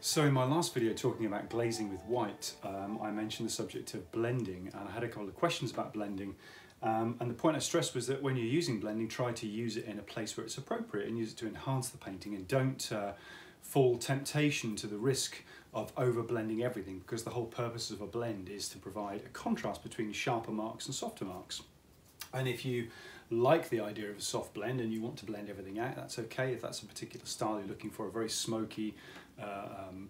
So in my last video talking about glazing with white, I mentioned the subject of blending, and I had a couple of questions about blending. And the point I stressed was that when you're using blending, try to use it in a place where it's appropriate and use it to enhance the painting, and don't fall temptation to the risk of over blending everything, because the whole purpose of a blend is to provide a contrast between sharper marks and softer marks. And if you like the idea of a soft blend and you want to blend everything out, that's okay. If that's a particular style you're looking for, a very smoky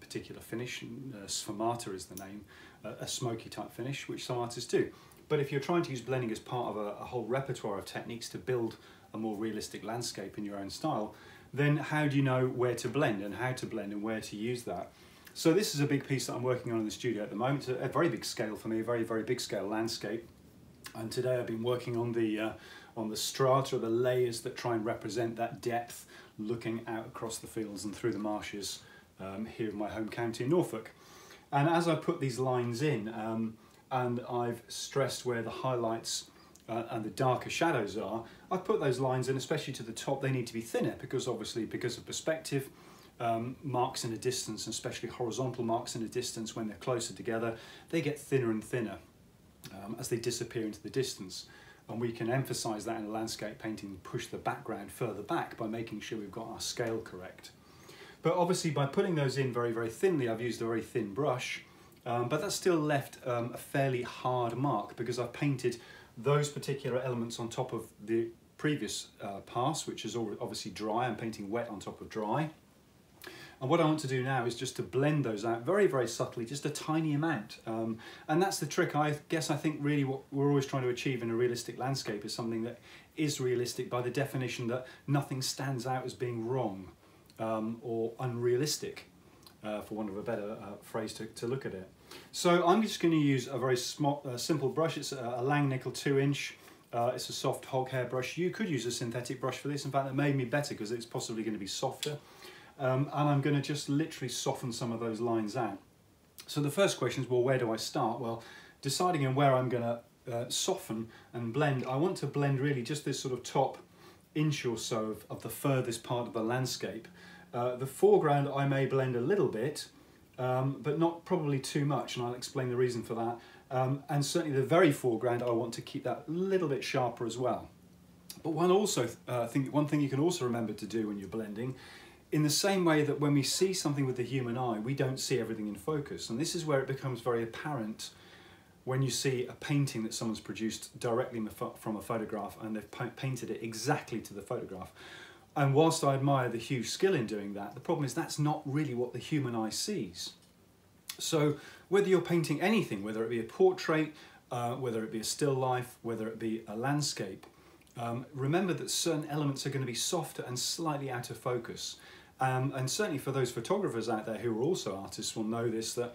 particular finish, sfumata is the name, a smoky type finish, which some artists do. But if you're trying to use blending as part of a whole repertoire of techniques to build a more realistic landscape in your own style, then how do you know where to blend and how to blend and where to use that? So this is a big piece that I'm working on in the studio at the moment. It's a very big scale for me, a very, very big scale landscape. And today I've been working on the strata, the layers that try and represent that depth, looking out across the fields and through the marshes here in my home county, Norfolk. And as I put these lines in, and I've stressed where the highlights and the darker shadows are, I've put those lines in, especially to the top. They need to be thinner because obviously, because of perspective, marks in a distance, and especially horizontal marks in a distance, when they're closer together, they get thinner and thinner as they disappear into the distance. And we can emphasize that in a landscape painting, push the background further back by making sure we've got our scale correct. But obviously by putting those in very, very thinly, I've used a very thin brush, but that's still left a fairly hard mark because I've painted those particular elements on top of the previous pass, which is obviously dry. I'm painting wet on top of dry. And what I want to do now is just to blend those out very, very subtly, just a tiny amount. And that's the trick. I think really what we're always trying to achieve in a realistic landscape is something that is realistic by the definition that nothing stands out as being wrong or unrealistic, for want of a better phrase to look at it. So I'm just going to use a very simple brush. It's a Langnickel 2-inch. It's a soft hog hair brush. You could use a synthetic brush for this. In fact, it made me better because it's possibly going to be softer. And I'm going to just literally soften some of those lines out. So the first question is, well, where do I start? Well, deciding on where I'm going to soften and blend, I want to blend really just this sort of top inch or so of the furthest part of the landscape. The foreground I may blend a little bit, but not probably too much, and I'll explain the reason for that. And certainly the very foreground, I want to keep that a little bit sharper as well. But one thing you can also remember to do when you're blending, in the same way that when we see something with the human eye, we don't see everything in focus. And this is where it becomes very apparent when you see a painting that someone's produced directly from a photograph and they've painted it exactly to the photograph. And whilst I admire the huge skill in doing that, the problem is that's not really what the human eye sees. So whether you're painting anything, whether it be a portrait, whether it be a still life, whether it be a landscape, remember that certain elements are going to be softer and slightly out of focus. And certainly for those photographers out there who are also artists will know this, that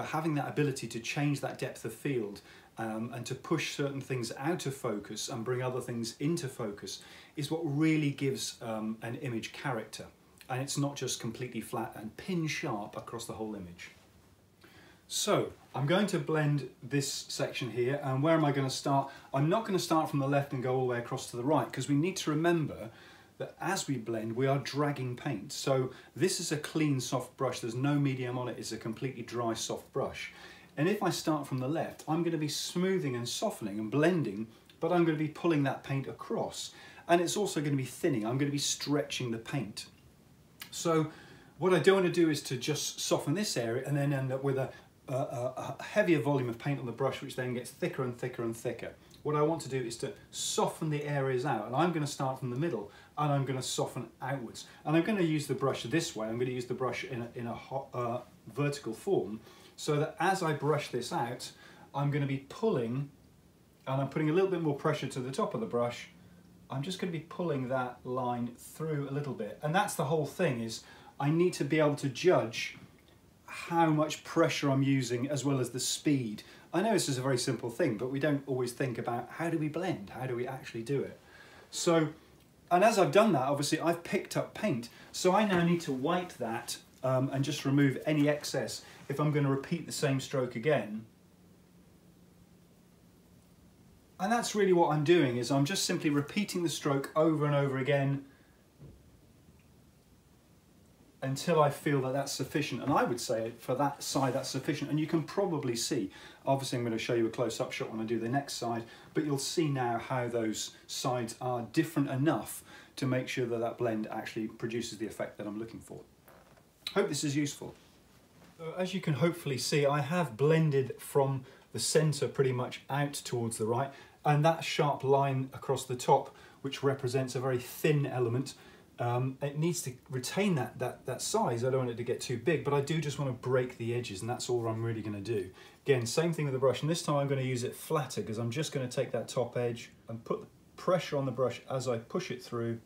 having that ability to change that depth of field and to push certain things out of focus and bring other things into focus is what really gives an image character. And it's not just completely flat and pin sharp across the whole image. So I'm going to blend this section here, and where am I going to start? I'm not going to start from the left and go all the way across to the right, because we need to remember that as we blend, we are dragging paint. So this is a clean, soft brush. There's no medium on it. It's a completely dry, soft brush. And if I start from the left, I'm going to be smoothing and softening and blending, but I'm going to be pulling that paint across. And it's also going to be thinning. I'm going to be stretching the paint. So what I don't want to do is to just soften this area and then end up with a heavier volume of paint on the brush, which then gets thicker and thicker and thicker. What I want to do is to soften the areas out, and I'm going to start from the middle and I'm going to soften outwards. And I'm going to use the brush this way. I'm going to use the brush in a vertical form, so that as I brush this out, I'm going to be pulling, and I'm putting a little bit more pressure to the top of the brush. I'm just going to be pulling that line through a little bit. And that's the whole thing, is I need to be able to judge how much pressure I'm using as well as the speed. I know this is a very simple thing, but we don't always think about how do we blend, how do we actually do it. So, and as I've done that, obviously I've picked up paint, so I now need to wipe that and just remove any excess if I'm going to repeat the same stroke again. And that's really what I'm doing, is I'm just simply repeating the stroke over and over again until I feel that that's sufficient. And I would say for that side that's sufficient, and you can probably see, obviously I'm going to show you a close-up shot when I do the next side, but you'll see now how those sides are different enough to make sure that that blend actually produces the effect that I'm looking for. Hope this is useful. As you can hopefully see, I have blended from the centre pretty much out towards the right, and that sharp line across the top, which represents a very thin element, it needs to retain that size. I don't want it to get too big, but I do just want to break the edges, and that's all I'm really going to do. Again, same thing with the brush, and this time I'm going to use it flatter because I'm just going to take that top edge and put the pressure on the brush as I push it through,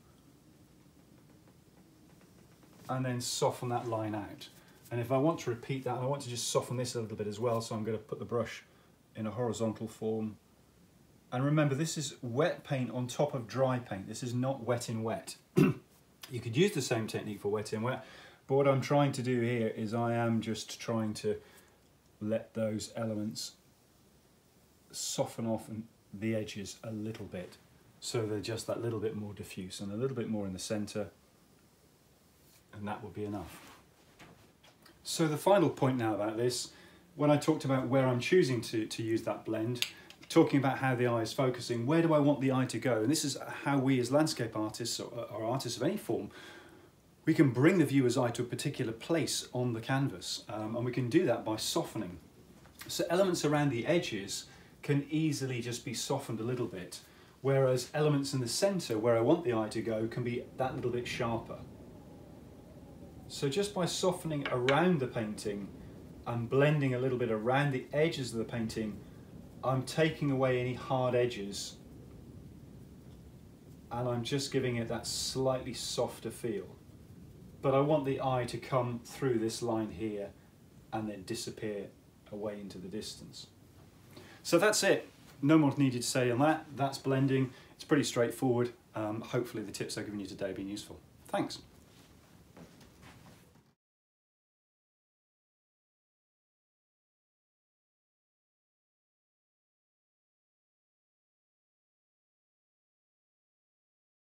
and then soften that line out. And if I want to repeat that, I want to just soften this a little bit as well, so I'm going to put the brush in a horizontal form. And remember, this is wet paint on top of dry paint. This is not wet in wet. You could use the same technique for wet in wet, but what I'm trying to do here is I am just trying to let those elements soften off the edges a little bit, so they're just that little bit more diffuse and a little bit more in the center, and that will be enough. So the final point now about this, when I talked about where I'm choosing to use that blend, talking about how the eye is focusing, where do I want the eye to go? And this is how we as landscape artists or artists of any form, we can bring the viewer's eye to a particular place on the canvas, and we can do that by softening. So elements around the edges can easily just be softened a little bit, whereas elements in the center where I want the eye to go can be that little bit sharper. So just by softening around the painting and blending a little bit around the edges of the painting, I'm taking away any hard edges, and I'm just giving it that slightly softer feel. But I want the eye to come through this line here and then disappear away into the distance. So that's it. No more needed to say on that. That's blending. It's pretty straightforward. Hopefully the tips I've given you today have been useful. Thanks.